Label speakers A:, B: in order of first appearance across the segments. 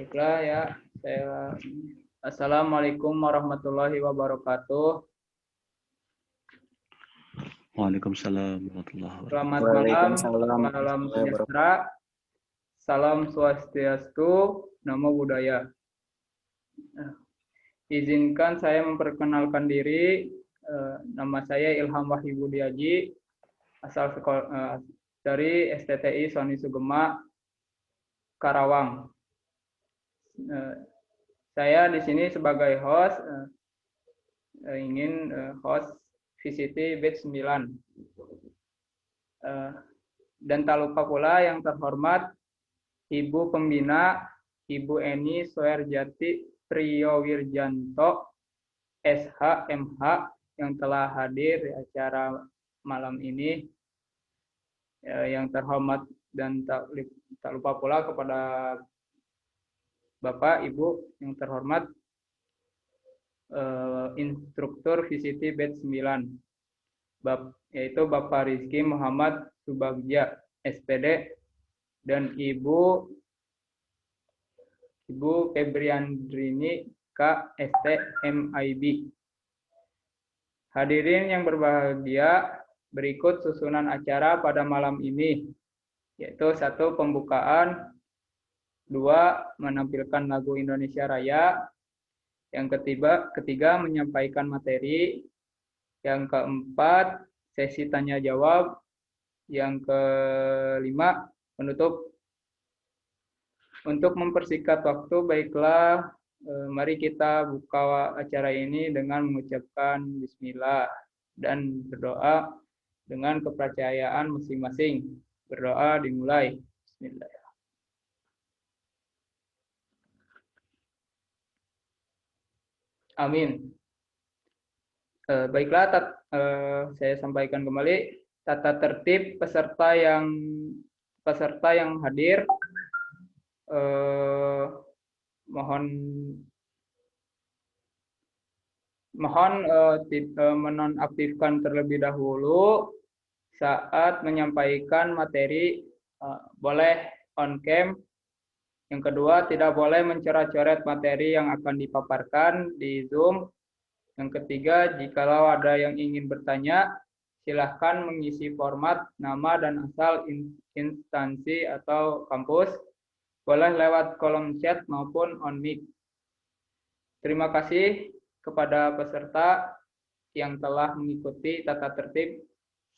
A: Baiklah ya, Assalamualaikum warahmatullahi wabarakatuh.
B: Waalaikumsalam warahmatullahi wabarakatuh.
A: Selamat malam, salam sejahtera, salam swastiastu, namo buddhaya. Izinkan saya memperkenalkan diri. Nama saya Ilham Wahyu Budiaji, asal dari STTI Soni Sugema, Karawang. Saya di sini sebagai host, ingin host VCT Batch 9. Dan tak lupa pula yang terhormat Ibu Pembina, Ibu Eni Soerjati Priyowirjanto, SH, MH, yang telah hadir di acara malam ini. Yang terhormat dan tak lupa pula kepada Bapak, Ibu yang terhormat, instruktur VCT Batch 9, yaitu Bapak Rizky Muhammad Subagja, SPD, dan Ibu Febriandrini, KST, MIB. Hadirin yang berbahagia, berikut susunan acara pada malam ini, yaitu 1. Pembukaan, 2. Menampilkan lagu Indonesia Raya, yang ketiga menyampaikan materi, yang keempat sesi tanya jawab, yang kelima penutup. Untuk mempersingkat waktu, baiklah, mari kita buka acara ini dengan mengucapkan bismillah dan berdoa dengan kepercayaan masing-masing. Berdoa dimulai. Bismillah. Amin. Baiklah, saya sampaikan kembali tata tertib peserta yang hadir. Mohon menonaktifkan terlebih dahulu saat menyampaikan materi. Boleh on cam. Yang kedua, tidak boleh mencoret-coret materi yang akan dipaparkan di Zoom. Yang ketiga, jikalau ada yang ingin bertanya, silahkan mengisi format nama dan asal instansi atau kampus. Boleh lewat kolom chat maupun on mic. Terima kasih kepada peserta yang telah mengikuti tata tertib.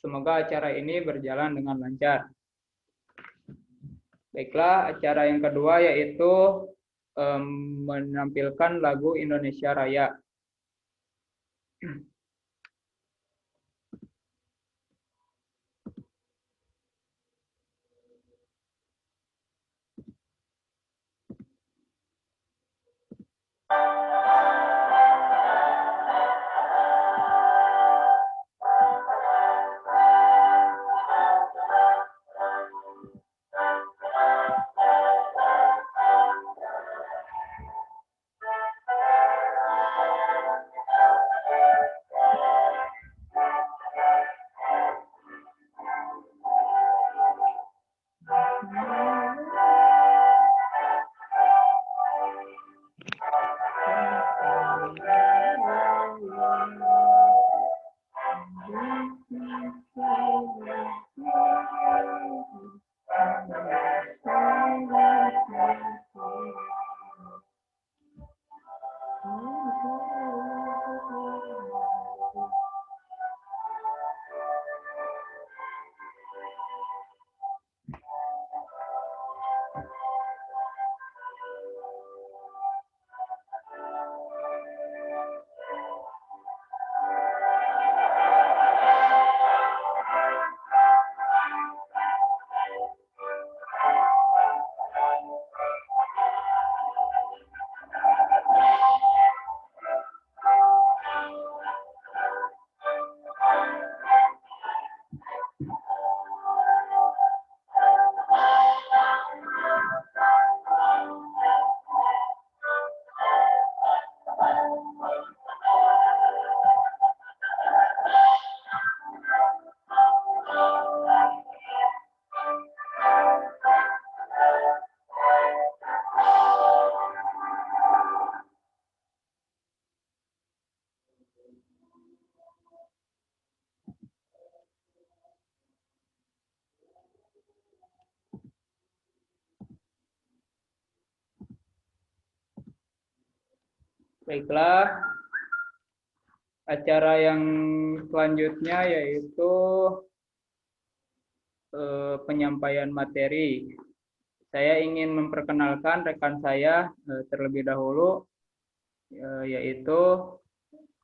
A: Semoga acara ini berjalan dengan lancar. Baiklah, acara yang kedua yaitu menampilkan lagu Indonesia Raya. Baiklah, acara yang selanjutnya yaitu penyampaian materi. Saya ingin memperkenalkan rekan saya terlebih dahulu, yaitu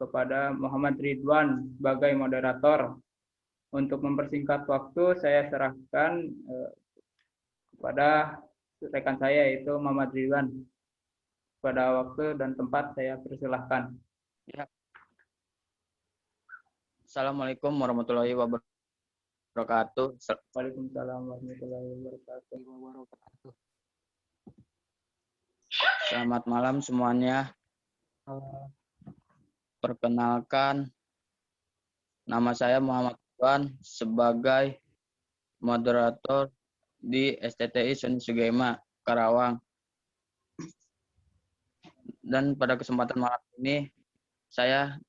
A: kepada Muhammad Ridwan sebagai moderator. Untuk mempersingkat waktu, saya serahkan kepada rekan saya, yaitu Muhammad Ridwan. Pada waktu dan tempat saya persilahkan.
C: Ya. Assalamualaikum warahmatullahi wabarakatuh.
A: Waalaikumsalam warahmatullahi wabarakatuh.
C: Selamat malam semuanya. Perkenalkan, nama saya Muhammad Ridwan sebagai moderator di STTI Seni Sugema, Karawang. Dan pada kesempatan malam ini, saya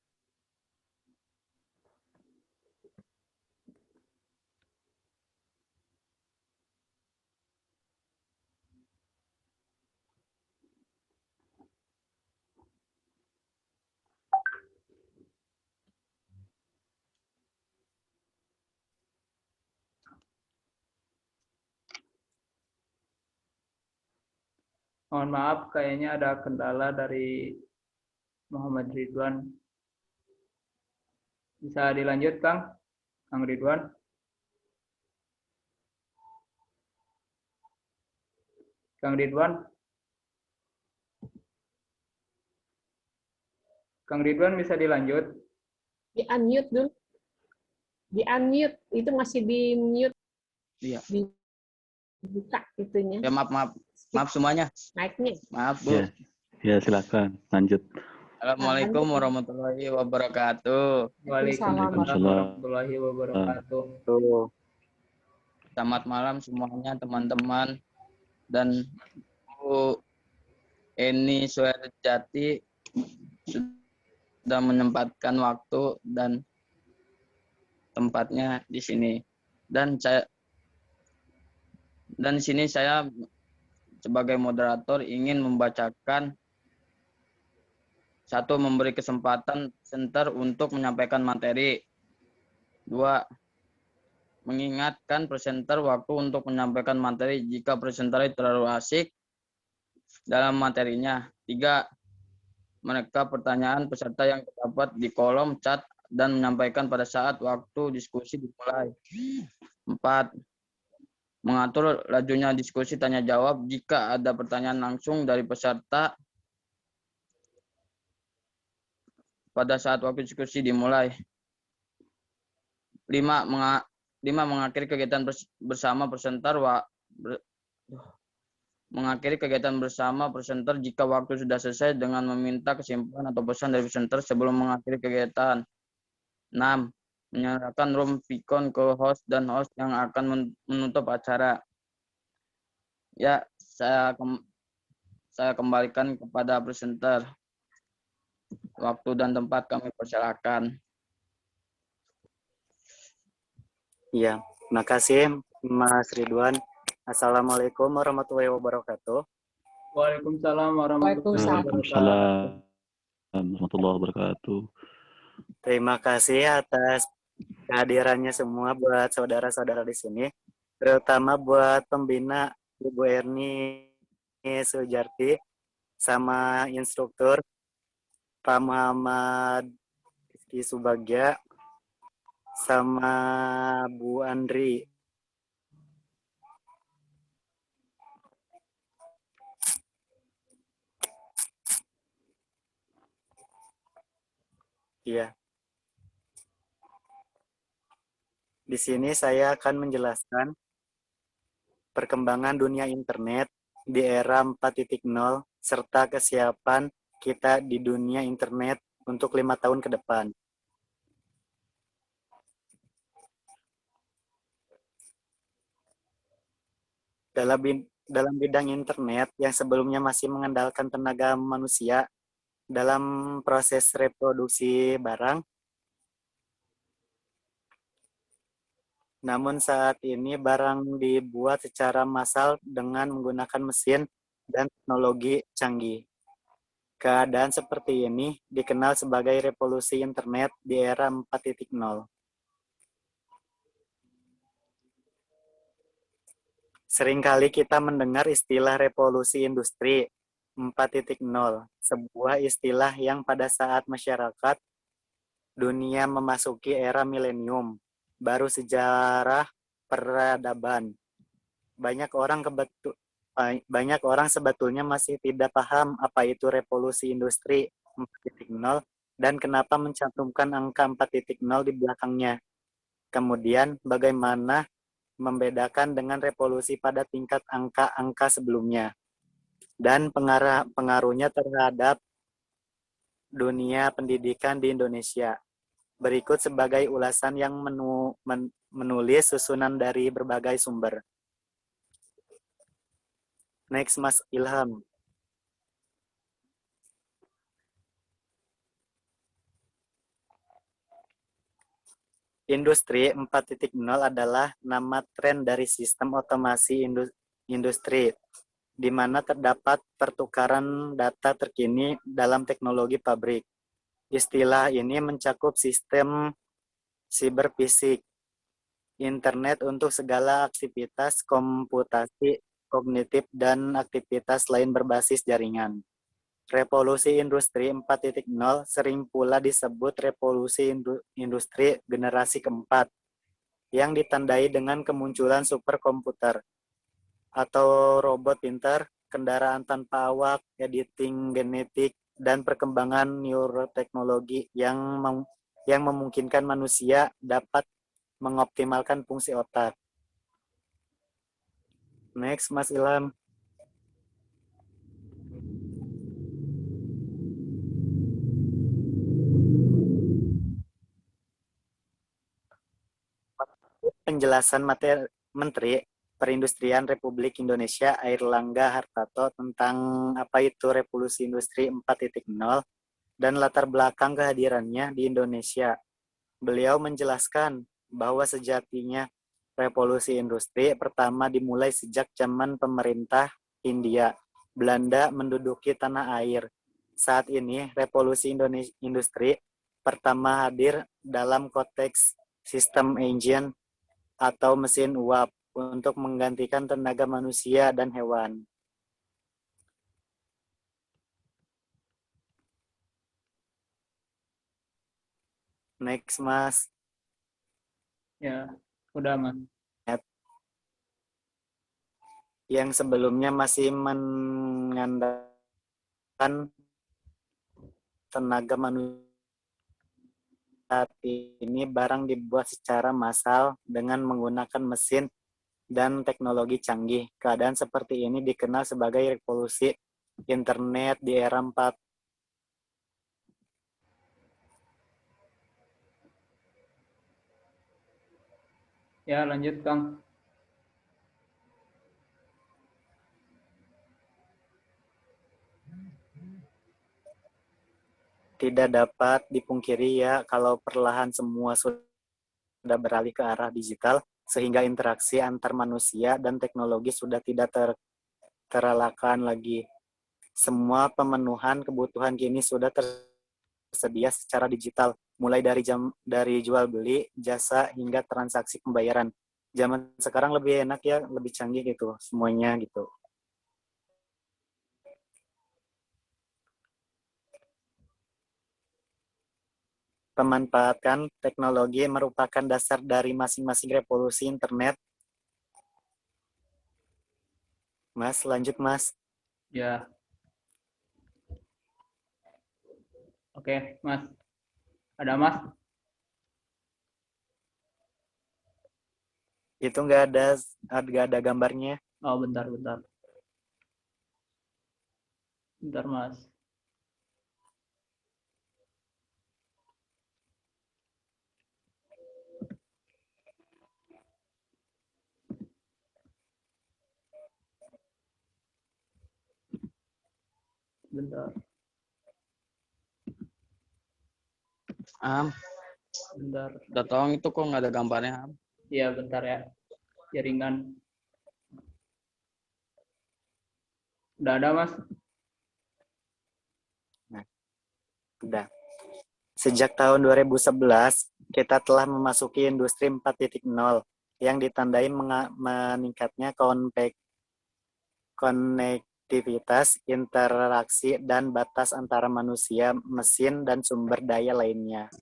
A: Mohon maaf, kayaknya ada kendala dari Muhammad Ridwan. Bisa dilanjut, Kang Ridwan? Kang Ridwan? Kang Ridwan bisa dilanjut?
D: Di-unmute dulu. Di-unmute, itu masih di-mute.
C: Iya.
D: Dibuka itunya.
C: Ya maaf semuanya.
D: Mic-nya.
C: Maaf Bu.
B: Ya, silakan lanjut.
C: Assalamualaikum warahmatullahi wabarakatuh.
A: Waalaikumsalam warahmatullahi wabarakatuh.
C: Selamat malam semuanya teman-teman dan Bu Eni Suherjati sudah menyempatkan waktu dan tempatnya di sini. Dan di sini saya sebagai moderator ingin membacakan satu, memberi kesempatan presenter untuk menyampaikan materi. 2, mengingatkan presenter waktu untuk menyampaikan materi jika presenter terlalu asik dalam materinya. 3, mereka pertanyaan peserta yang terdapat di kolom chat dan menyampaikan pada saat waktu diskusi dimulai. 4, mengatur lajunya diskusi tanya jawab jika ada pertanyaan langsung dari peserta pada saat waktu diskusi dimulai. 5, mengakhiri kegiatan bersama presenter jika waktu sudah selesai dengan meminta kesimpulan atau pesan dari presenter sebelum mengakhiri kegiatan. 6, menyerahkan room Vicon ke host dan host yang akan menutup acara. Ya, saya kembalikan kepada presenter. Waktu dan tempat kami persilakan.
E: Iya, makasih Mas Ridwan. Assalamualaikum warahmatullahi wabarakatuh.
A: Waalaikumsalam warahmatullahi wabarakatuh.
B: Waalaikumsalam warahmatullahi wabarakatuh.
E: Terima kasih atas kehadirannya semua buat saudara-saudara di sini, terutama buat pembina Ibu Erni Sujarti sama instruktur Pak Muhammad Rizky Subagja sama Bu Andri. Iya. Di sini saya akan menjelaskan perkembangan dunia internet di era 4.0 serta kesiapan kita di dunia internet untuk 5 tahun ke depan. Dalam bidang internet yang sebelumnya masih mengandalkan tenaga manusia dalam proses reproduksi barang, namun saat ini barang dibuat secara massal dengan menggunakan mesin dan teknologi canggih. Keadaan seperti ini dikenal sebagai revolusi internet di era 4.0. Seringkali kita mendengar istilah revolusi industri 4.0, sebuah istilah yang pada saat masyarakat dunia memasuki era milenium, baru sejarah peradaban. Banyak orang sebetulnya masih tidak paham apa itu revolusi industri 4.0 dan kenapa mencantumkan angka 4.0 di belakangnya. Kemudian bagaimana membedakan dengan revolusi pada tingkat angka-angka sebelumnya dan pengaruhnya terhadap dunia pendidikan di Indonesia. Berikut sebagai ulasan yang menulis susunan dari berbagai sumber. Next, Mas Ilham. Industri 4.0 adalah nama tren dari sistem otomasi industri, di mana terdapat pertukaran data terkini dalam teknologi pabrik. Istilah ini mencakup sistem siberfisik, internet untuk segala aktivitas komputasi, kognitif, dan aktivitas lain berbasis jaringan. Revolusi industri 4.0 sering pula disebut revolusi industri generasi keempat, yang ditandai dengan kemunculan superkomputer atau robot pintar, kendaraan tanpa awak, editing genetik, dan perkembangan neuroteknologi yang memungkinkan manusia dapat mengoptimalkan fungsi otak. Next, Mas Ilham. Penjelasan Menteri Perindustrian Republik Indonesia Airlangga Hartarto tentang apa itu revolusi industri 4.0 dan latar belakang kehadirannya di Indonesia. Beliau menjelaskan bahwa sejatinya revolusi industri pertama dimulai sejak zaman pemerintah Hindia Belanda menduduki tanah air. Saat ini revolusi industri pertama hadir dalam konteks sistem engine atau mesin uap untuk menggantikan tenaga manusia dan hewan. Next, Mas.
A: Ya, udah Mas.
E: Yang sebelumnya masih mengandalkan tenaga manusia, saat ini barang dibuat secara massal dengan menggunakan mesin dan teknologi canggih. Keadaan seperti ini dikenal sebagai revolusi internet di era 4.
A: Ya, lanjut Kang.
E: Tidak dapat dipungkiri ya kalau perlahan semua sudah beralih ke arah digital, sehingga interaksi antar manusia dan teknologi sudah tidak terelakkan lagi. Semua pemenuhan kebutuhan kini sudah tersedia secara digital, mulai dari jual beli, jasa, hingga transaksi pembayaran. Zaman sekarang lebih enak ya, lebih canggih gitu semuanya gitu. Pemanfaatan teknologi merupakan dasar dari masing-masing revolusi internet. Mas, lanjut Mas.
A: Ya. Oke, Mas. Ada Mas?
E: Itu nggak ada gambarnya.
A: Oh, bentar. Bentar, Mas. Bentar. Bentar.
C: Udah tolong itu kok nggak ada gambarnya.
A: Iya, bentar ya. Jaringan. Udah ada, Mas?
E: Udah. Sejak tahun 2011, kita telah memasuki industri 4.0 yang ditandai meningkatnya konektivitas, interaksi, dan batas antara manusia, mesin, dan sumber daya lainnya.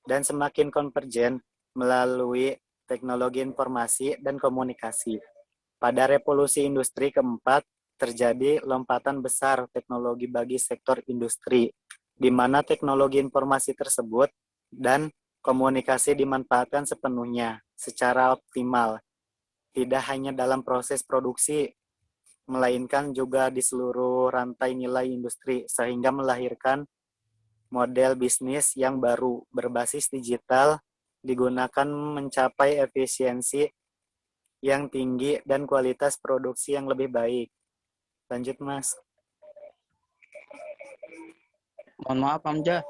E: Dan semakin konvergen melalui teknologi informasi dan komunikasi. Pada revolusi industri keempat, terjadi lompatan besar teknologi bagi sektor industri, di mana teknologi informasi tersebut dan komunikasi dimanfaatkan sepenuhnya secara optimal, tidak hanya dalam proses produksi, melainkan juga di seluruh rantai nilai industri, sehingga melahirkan model bisnis yang baru berbasis digital digunakan mencapai efisiensi yang tinggi dan kualitas produksi yang lebih baik. Lanjut, Mas.
C: Mohon maaf, Hamzah.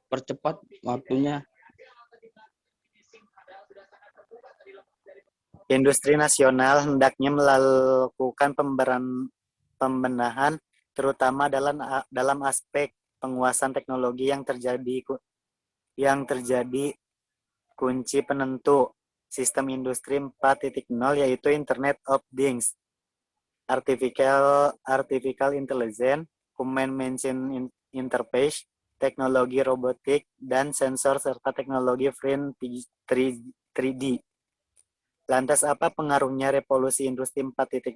C: Percepat waktunya.
E: Industri nasional hendaknya melakukan pembenahan terutama dalam aspek penguasaan teknologi yang terjadi kunci penentu sistem industri 4.0, yaitu Internet of Things, artificial intelligence, human machine interface, teknologi robotik, dan sensor serta teknologi print 3D. Lantas apa pengaruhnya revolusi industri 4.0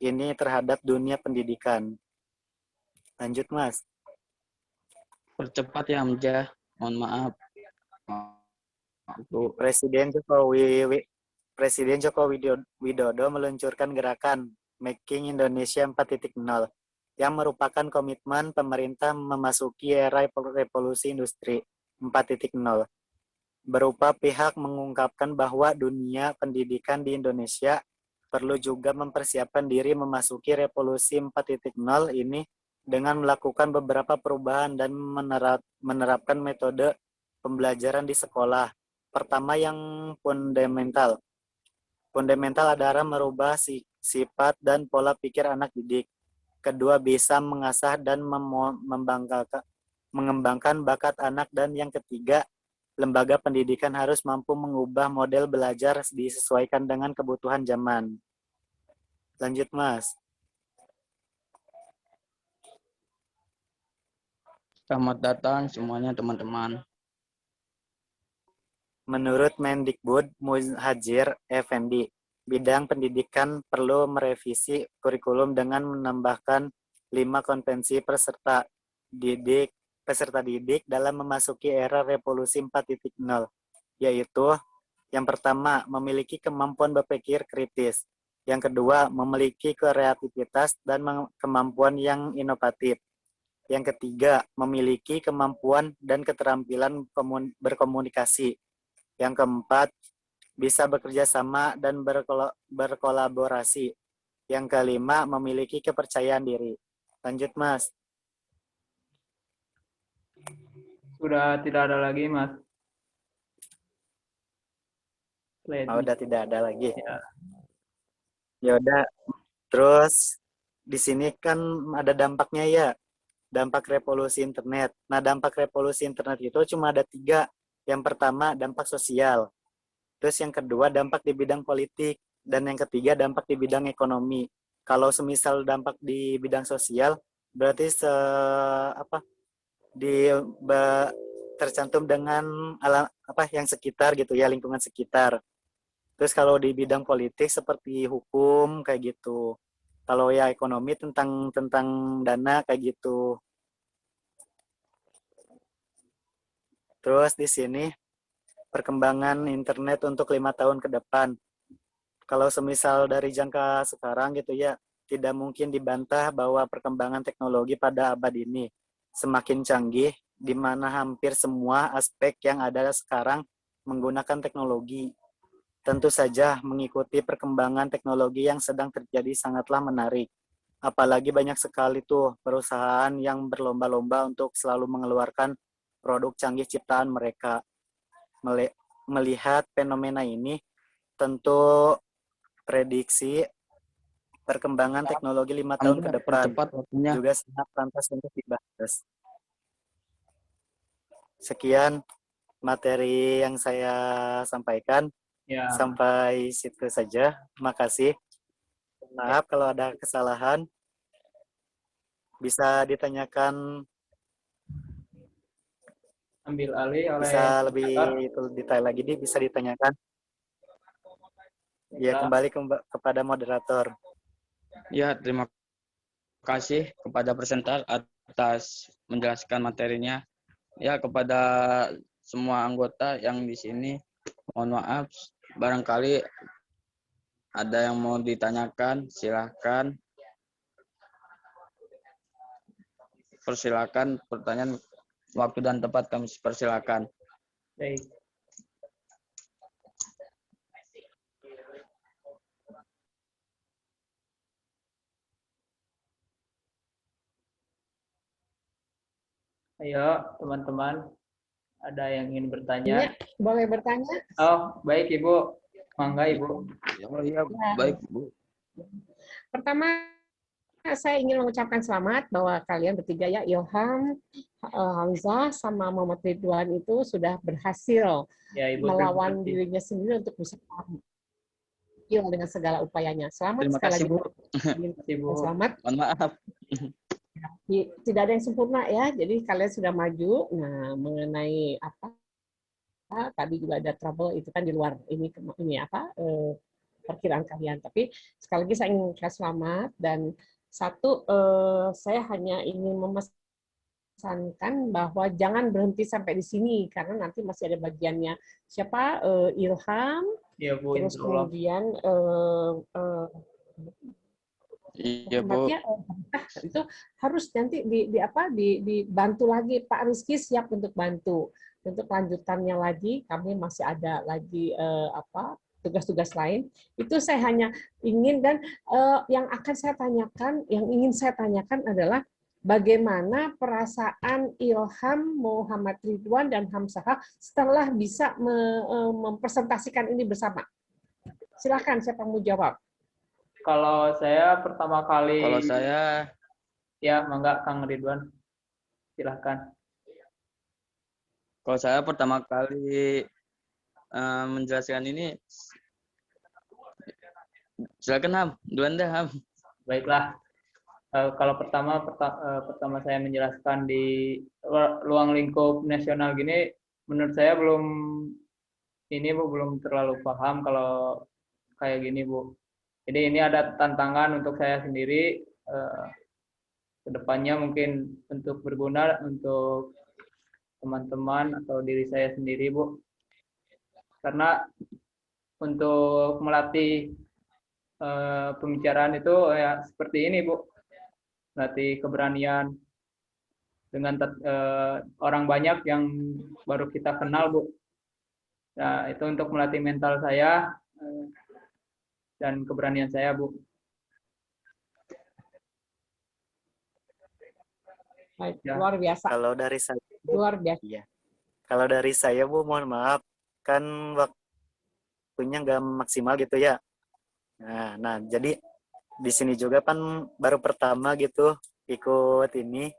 E: ini terhadap dunia pendidikan? Lanjut, Mas.
C: Percepat ya, Hamzah. Mohon maaf.
E: Presiden Joko Widodo meluncurkan gerakan Making Indonesia 4.0 yang merupakan komitmen pemerintah memasuki era revolusi industri 4.0. Berupa pihak mengungkapkan bahwa dunia pendidikan di Indonesia perlu juga mempersiapkan diri memasuki revolusi 4.0 ini dengan melakukan beberapa perubahan dan menerapkan metode pembelajaran di sekolah. Pertama, yang fundamental. Fundamental adalah merubah sifat dan pola pikir anak didik. Kedua, bisa mengasah dan mengembangkan bakat anak. Dan yang ketiga, lembaga pendidikan harus mampu mengubah model belajar disesuaikan dengan kebutuhan zaman. Lanjut, Mas.
C: Selamat datang semuanya, teman-teman.
E: Menurut Mendikbud Muhadjir Effendi, bidang pendidikan perlu merevisi kurikulum dengan menambahkan 5 kompetensi peserta didik dalam memasuki era revolusi 4.0, yaitu yang pertama, memiliki kemampuan berpikir kritis. Yang kedua, memiliki kreativitas dan kemampuan yang inovatif. Yang ketiga, memiliki kemampuan dan keterampilan berkomunikasi. Yang keempat, bisa bekerja sama dan berkolaborasi. Yang kelima, memiliki kepercayaan diri. Lanjut, Mas.
A: Sudah tidak ada lagi, Mas.
E: Udah tidak ada lagi.
A: Ya.
E: Ya udah. Terus di sini kan ada dampaknya ya. Dampak revolusi internet. Nah, dampak revolusi internet itu cuma ada 3. Yang pertama, dampak sosial. Terus yang kedua, dampak di bidang politik. Dan yang ketiga, dampak di bidang ekonomi. Kalau semisal dampak di bidang sosial, berarti tercantum dengan yang sekitar gitu ya, lingkungan sekitar. Terus kalau di bidang politik seperti hukum kayak gitu. Kalau ya ekonomi tentang dana kayak gitu. Terus di sini perkembangan internet untuk 5 tahun ke depan. Kalau semisal dari jangka sekarang gitu ya, tidak mungkin dibantah bahwa perkembangan teknologi pada abad ini semakin canggih, di mana hampir semua aspek yang ada sekarang menggunakan teknologi. Tentu saja mengikuti perkembangan teknologi yang sedang terjadi sangatlah menarik. Apalagi banyak sekali tuh perusahaan yang berlomba-lomba untuk selalu mengeluarkan produk canggih ciptaan mereka. Melihat fenomena ini, tentu prediksi perkembangan teknologi 5 tahun ke depan juga sangat pantas untuk dibahas. Sekian materi yang saya sampaikan.
A: Ya,
E: Sampai situ saja. Makasih. Maaf kalau ada kesalahan. Bisa ditanyakan,
A: ambil alih oleh
E: bisa lebih
A: moderator.
E: detail lagi nih, bisa ditanyakan. Ya, kembali kepada moderator.
C: Ya, terima kasih kepada presenter atas menjelaskan materinya. Ya, kepada semua anggota yang di sini, mohon maaf, barangkali ada yang mau ditanyakan, silahkan. Persilakan pertanyaan, waktu dan tempat kami persilakan.
A: Baik. Ayo, teman-teman. Ada yang ingin bertanya?
D: Boleh bertanya?
A: Oh, baik Ibu. Mangga Ibu.
C: Oh iya, baik Bu.
D: Pertama, saya ingin mengucapkan selamat bahwa kalian bertiga ya, Ilham, Hamzah, sama Muhammad Ridwan itu sudah berhasil
A: Ya, Ibu.
D: melawan dirinya sendiri untuk bisa tampil dengan segala upayanya. Selamat
C: Terima
D: sekali
C: kasih,
D: lagi.
C: Bu.
A: Ibu.
D: Selamat.
C: Mohon maaf.
D: Tidak ada yang sempurna ya, jadi kalian sudah maju. Nah, mengenai apa? Tadi juga ada trouble itu kan di luar ini perkiraan kalian. Tapi sekali lagi saya ingin mengucapkan selamat dan satu saya hanya ingin memesankan bahwa jangan berhenti sampai di sini karena nanti masih ada bagiannya siapa Ilham,
A: Ya, Bu.
D: terus
A: Insya Allah.
D: kemudian
C: Iya, Bu.
D: tempatnya itu harus nanti dibantu lagi. Pak Rizky siap untuk bantu. Untuk lanjutannya lagi kami masih ada lagi tugas-tugas lain. Itu saya hanya ingin dan yang ingin saya tanyakan adalah bagaimana perasaan Ilham, Muhammad Ridwan dan Hamzah setelah bisa mempresentasikan ini bersama. Silakan siapa mau jawab.
A: Kalau saya pertama kali...
C: Kalau saya...
A: Ya, mangga Kang Ridwan. Silahkan.
C: Kalau saya pertama kali menjelaskan ini, silakan Ham, duluan dah Ham.
A: Baiklah. Kalau pertama saya menjelaskan di ruang lingkup nasional gini, menurut saya belum terlalu paham kalau kayak gini Bu. Jadi ini ada tantangan untuk saya sendiri kedepannya mungkin untuk berguna untuk teman-teman atau diri saya sendiri Bu. Karena untuk melatih pembicaraan itu ya seperti ini Bu. Melatih keberanian dengan orang banyak yang baru kita kenal Bu. Nah, itu untuk melatih mental saya dan keberanian saya Bu.
D: Baik,
A: Ya.
D: luar biasa.
E: Kalau dari saya,
D: Luar biasa.
E: iya. Kalau dari saya Bu, mohon maaf, kan waktunya nggak maksimal gitu ya. Nah, jadi di sini juga kan baru pertama gitu ikut ini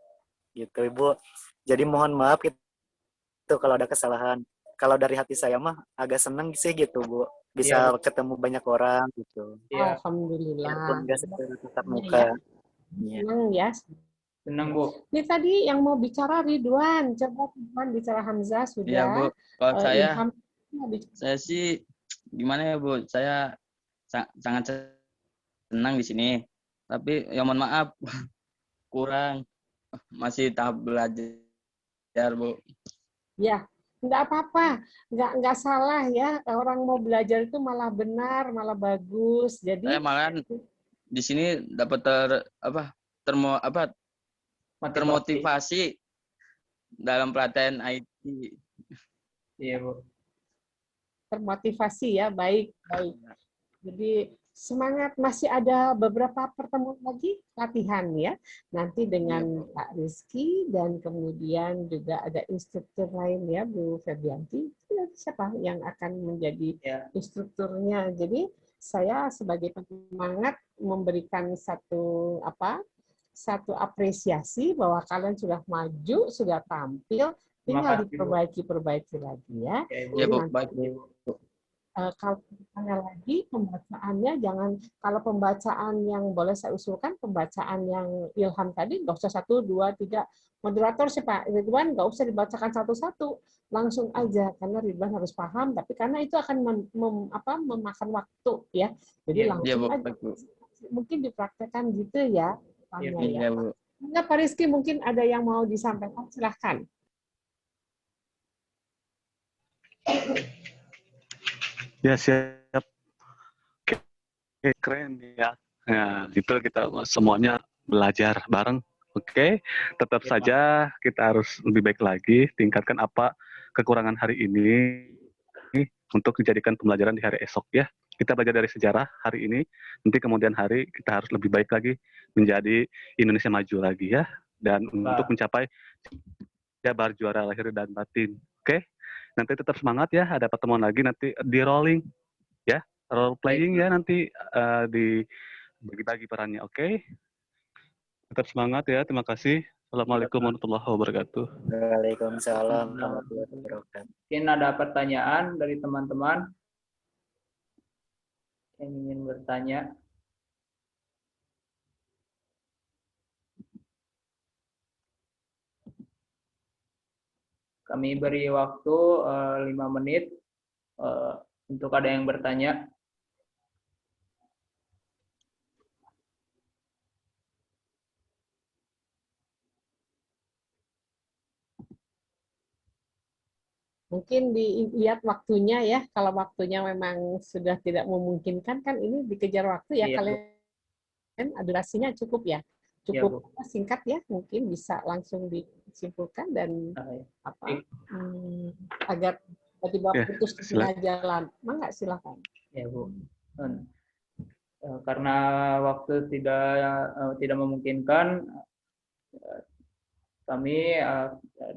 E: gitu Ibu. Jadi mohon maaf gitu kalau ada kesalahan. Kalau dari hati saya mah agak seneng sih gitu Bu, bisa ketemu banyak orang gitu.
A: Ya.
D: Alhamdulillah.
E: Walaupun nggak secara tatap muka.
D: Ya.
E: Iya.
D: Senang ya.
A: Senang Bu.
D: Ini tadi yang mau bicara Ridwan, coba Ridwan bicara Hamzah sudah.
C: Iya Bu, kalau
D: Ilham,
C: saya sih gimana ya Bu, saya sangat senang di sini. Tapi ya mohon maaf, kurang, masih tahap belajar Bu.
D: Ya, nggak apa-apa, nggak salah ya. Orang mau belajar itu malah benar, malah bagus. Jadi
C: Saya malah di sini dapat termotivasi dalam pelatihan IT.
A: Iya Bu.
D: termotivasi ya, baik. Jadi semangat, masih ada beberapa pertemuan lagi latihan ya. Nanti dengan Pak Rizky dan kemudian juga ada instruktur lain ya, Bu Febrianti. Siapa yang akan menjadi instrukturnya? Jadi saya sebagai penyemangat memberikan satu apresiasi bahwa kalian sudah maju, sudah tampil. tinggal
A: kasih, Bu.
D: diperbaiki lagi ya.
A: Oke, Bu.
C: Ya, Bu.
D: Nanti,
C: Baik, Bu.
D: kalau ditanya lagi pembacaannya jangan, kalau pembacaan yang boleh saya usulkan pembacaan yang ilham tadi nggak usah 1, 2, 3. Moderator sih Pak Ridwan nggak usah dibacakan satu-satu, langsung aja karena Ridwan harus paham, tapi karena itu akan memakan waktu ya, jadi
A: Iya, Bu.
C: Ya,
D: langsung
C: Bu.
D: aja.
C: Baik, Bu.
D: Mungkin dipraktekkan gitu ya,
A: Iya,
D: Pak,
C: Iya,
D: ya.
C: Bu.
D: Enggak, Pak Rizky mungkin ada yang mau disampaikan, silahkan.
B: Ya, siap. Oke, keren ya. Nah, itu kita semuanya belajar bareng. Oke, tetap
A: Iya, Pak.
B: saja kita harus lebih baik lagi, tingkatkan apa kekurangan hari ini untuk dijadikan pembelajaran di hari esok ya. Kita belajar dari sejarah hari ini, nanti kemudian hari kita harus lebih baik lagi menjadi Indonesia maju lagi ya, dan untuk mencapai jabar juara lahir dan batin. Oke, nanti tetap semangat ya. Ada pertemuan lagi nanti di rolling ya, role playing ya nanti di bagi-bagi perannya. Oke, tetap semangat ya. Terima kasih. Assalamualaikum warahmatullahi wabarakatuh.
E: Waalaikumsalam warahmatullahi wabarakatuh.
A: Mungkin ada pertanyaan dari teman-teman yang ingin bertanya. Kami beri waktu 5 menit untuk ada yang bertanya.
D: Mungkin dilihat waktunya ya, kalau waktunya memang sudah tidak memungkinkan kan ini dikejar waktu ya,
A: Iya, Bu.
D: kalian durasinya cukup ya,
A: Iya,
D: cukup
A: Bu.
D: singkat ya, mungkin bisa langsung disimpulkan dan
A: Iya.
D: agar tiba-tiba
B: Ya,
D: putus di tengah jalan. Mangga silakan.
A: Ya, Bu. Karena waktu tidak memungkinkan, kami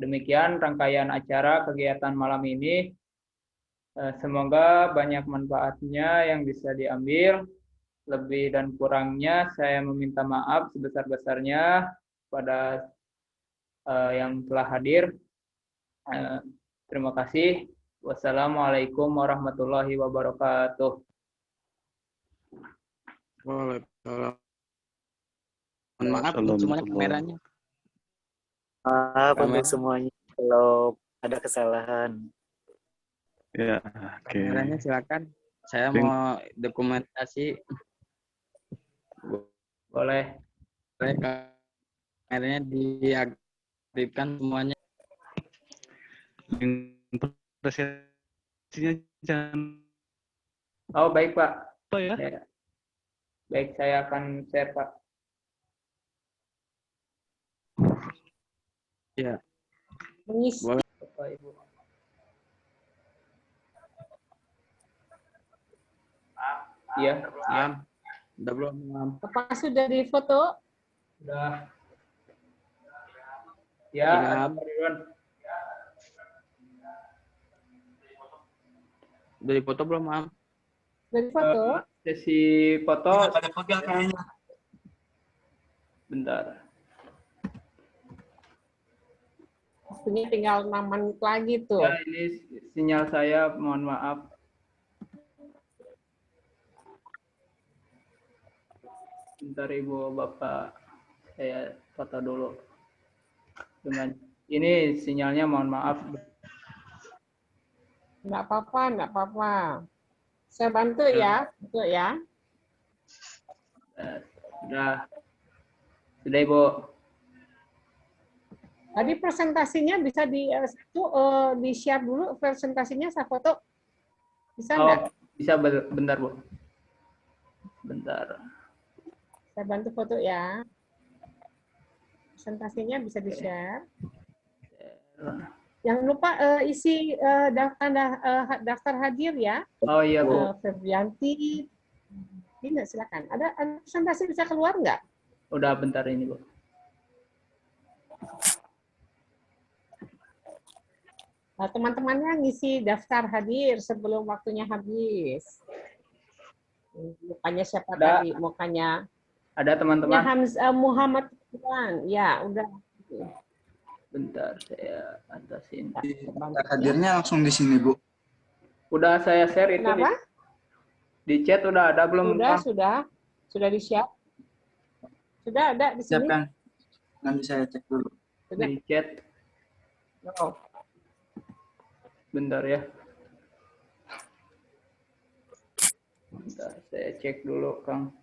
A: demikian rangkaian acara kegiatan malam ini. Semoga banyak manfaatnya yang bisa diambil. Lebih dan kurangnya saya meminta maaf sebesar-besarnya pada yang telah hadir. Terima kasih. Wassalamualaikum warahmatullahi wabarakatuh.
C: Waalaikumsalam. Mohon maaf nih semuanya kameranya.
E: Maaf untuk semuanya kalau ada kesalahan.
B: Ya, oke.
C: Kameranya silakan. Saya mau dokumentasi.
A: Boleh.
C: Kameranya diaktifkan semuanya.
B: Presentasinya jangan
A: Oh, baik, Pak.
B: apa ya?
A: Baik, saya akan share, Pak.
C: Ya.
D: Mengisi.
C: Boleh.
A: Bapak, Ibu. Iya.
C: Ya. Udah belum?
D: Apa sudah difoto?
A: Sudah. Ya,
C: Sudah.
A: Pak Ridwan.
C: Udah dipoto belum, Mam?
D: Sudah difoto?
A: Sesi foto.
E: Ada pegel kayaknya.
A: Bentar.
D: Ini tinggal 6 menit lagi tuh.
A: Ya, ini sinyal saya, mohon maaf. Bentar, Ibu, Bapak. Saya foto dulu. Dengan ini sinyalnya, mohon maaf.
D: Enggak apa-apa, enggak apa-apa. Saya bantu ya, betul ya.
A: Sudah. Sudah, Ibu.
D: Tadi presentasinya bisa di-share dulu presentasinya, saya foto. Bisa enggak?
A: Bisa, bentar, Bu. Bentar.
D: Saya bantu foto ya. Presentasinya bisa di-share. Jangan lupa isi daftar hadir ya.
A: Oh iya, Bu.
D: Febrianti. Ini silakan. Ada presentasi bisa keluar nggak?
A: Udah, bentar ini, Bu.
D: Nah, teman-temannya ngisi daftar hadir sebelum waktunya habis. Mukanya siapa tadi? Mukanya
A: ada teman-teman.
D: Muhammad Tuhan. Ya, udah.
A: Bentar, saya atasin.
F: Hadirnya langsung di sini, Bu.
A: Udah saya share itu
D: Kenapa?
A: di chat, udah ada belum?
D: Sudah,
A: Kang?
D: sudah di-share. Sudah ada di
F: Siap,
D: sini.
F: Kang. Nanti saya cek dulu.
D: Sudah.
A: Di chat.
D: Oh.
A: Bentar ya. Bentar, saya cek dulu, Kang.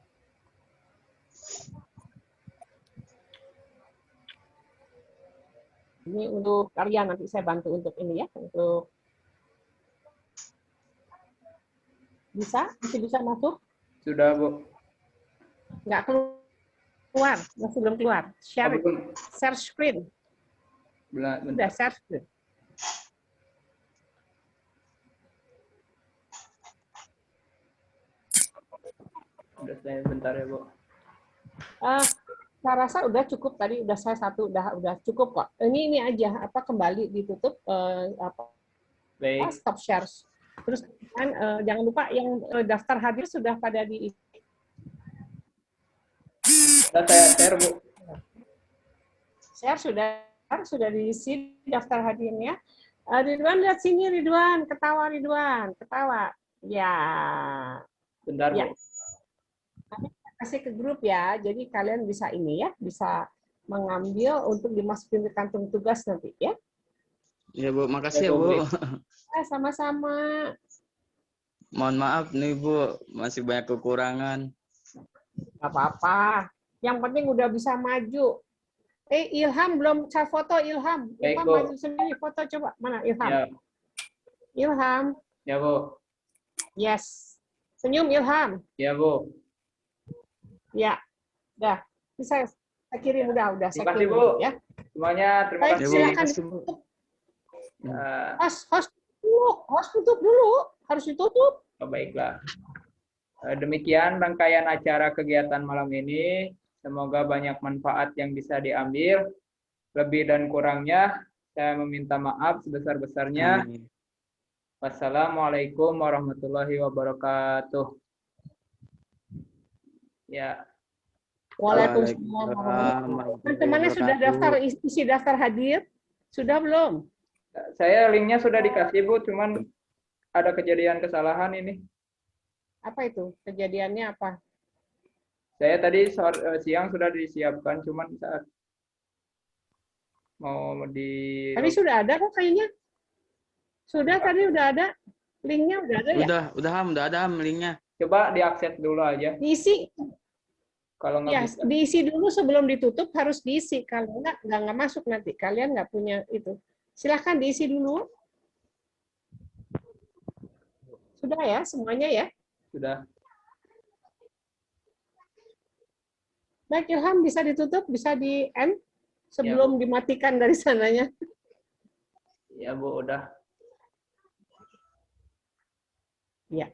D: Ini untuk kalian, nanti saya bantu untuk ini ya, untuk masih bisa masuk?
A: Sudah, Bu.
D: Nggak keluar, masih belum keluar. Share,
A: Belum.
D: share screen.
A: Bentar.
D: Sudah share screen.
A: Udah saya bentar ya, Bu.
D: Saya rasa udah cukup tadi, udah saya satu udah cukup kok. Ini aja apa kembali ditutup
A: Baik.
D: stop share. Terus kan jangan lupa yang daftar hadir sudah pada di
A: Sudah saya share, Bu.
D: share sudah diisi daftar hadirnya. Ridwan lihat sini Ridwan, ketawa Ridwan, ketawa. Ya.
A: Bentar,
D: Ya.
A: Bu.
D: Kasih ke grup ya, jadi kalian bisa ini ya, bisa mengambil untuk dimasukin ke kantung tugas nanti ya.
C: Ya Bu, makasih ya Bu.
D: Sama-sama.
C: Mohon maaf nih Bu, masih banyak kekurangan.
D: Gak apa-apa. Yang penting udah bisa maju. Ilham belum saya foto Ilham.
A: Baik,
D: Ilham
A: Bu.
D: maju sendiri foto coba. Mana Ilham?
A: Ya,
D: Ilham.
A: ya, Bu.
D: Yes. Senyum Ilham.
A: Ya, Bu.
D: Ya. Udah. Bisa saya kirim udah
A: Terima
D: saya
A: kasih,
D: kirim
A: Bu.
D: ya.
A: Semuanya terima
D: Baik,
A: kasih.
C: Bu.
D: silakan
C: Makasih, Bu.
D: ditutup.
A: Eh,
D: Host tutup dulu. Harus ditutup.
A: Baiklah. Demikian rangkaian acara kegiatan malam ini. Semoga banyak manfaat yang bisa diambil. Lebih dan kurangnya, saya meminta maaf sebesar-besarnya.
C: Amin.
A: Wassalamualaikum warahmatullahi wabarakatuh. Ya,
D: Waalaikumsalam. Teman-temannya sudah daftar isi daftar hadir? Sudah belum?
A: saya linknya sudah dikasih, Bu. Cuman ada kejadian kesalahan ini.
D: Apa itu? Kejadiannya apa?
A: Saya tadi siang sudah disiapkan, cuman saat mau di
D: Tadi sudah ada kok kayaknya. Sudah tadi udah ada. Linknya udah ada ya?
C: Udah ada linknya.
A: coba diakses dulu aja.
D: Diisi.
A: Kalau nggak
D: Ya,
A: bisa,
D: diisi dulu sebelum ditutup harus diisi. Kalau nggak masuk nanti. Kalian nggak punya itu. Silahkan diisi dulu. Sudah ya semuanya ya?
A: sudah.
D: Baik Ilham bisa ditutup, bisa di end sebelum dimatikan dari sananya.
A: Ya, Bu, udah.
D: Ya.